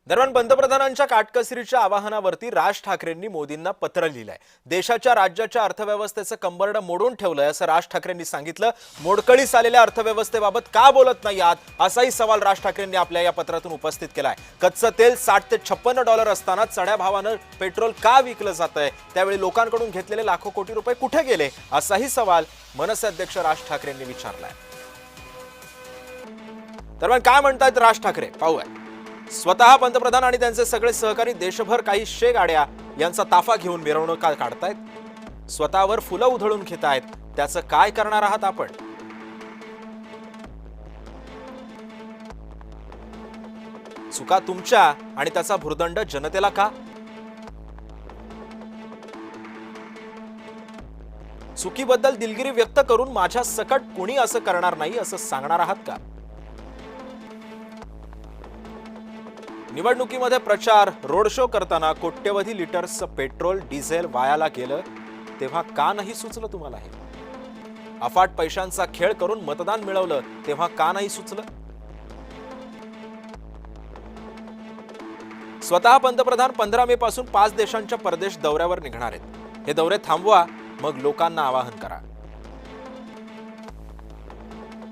दरम्यान पंतप्रधानांच्या काटकसरीच्या आवाहनावरती राज ठाकरेंनी मोदींना पत्र लिहिलंय। देशाच्या राज्याच्या अर्थव्यवस्थेचं कंबरडं मोडून ठेवलंय असं राज ठाकरेंनी सांगितलं। मोडकळीस आलेल्या अर्थव्यवस्थेबाबत का बोलत नाही आहात असाही सवाल राज ठाकरेंनी आपल्या या पत्रातून उपस्थित केलाय। कच्चं तेल 60 ते 56 डॉलर असताना चढ्या भावानं पेट्रोल का विकलं जातंय, त्यावेळी लोकांकडून घेतलेले लाखो कोटी रुपये कुठे गेले असाही सवाल मनसे अध्यक्ष राज ठाकरेंनी विचारलाय। दरम्यान काय म्हणतायत राज ठाकरे पाहूया। स्वतः पंतप्रधान आणि त्यांचे सगळे सहकारी देशभर काही शेगाड्या यांचा ताफा घेऊन मिरवणुका काढतायत, स्वतःवर फुलं उधळून घेतायत, त्याचं काय करणार आहात आपण? चुका तुमच्या आणि त्याचा भुर्दंड जनतेला का? चुकीबद्दल दिलगिरी व्यक्त करून माझ्या सकट कुणी असं करणार नाही असं सांगणार आहात का? निवडणुकीमध्ये प्रचार रोड शो करताना कोट्यवधी लिटर्स पेट्रोल डिझेल वायाला गेलं तेव्हा का नाही सुचलं तुम्हाला? हे अफाट पैशांचा खेळ करून मतदान मिळवलं तेव्हा का नाही सुचलं? स्वतः पंतप्रधान 15 मे पासून 5 देशांच्या परदेश दौऱ्यावर निघणार आहेत। हे दौरे थांबवा, मग लोकांना आवाहन करा।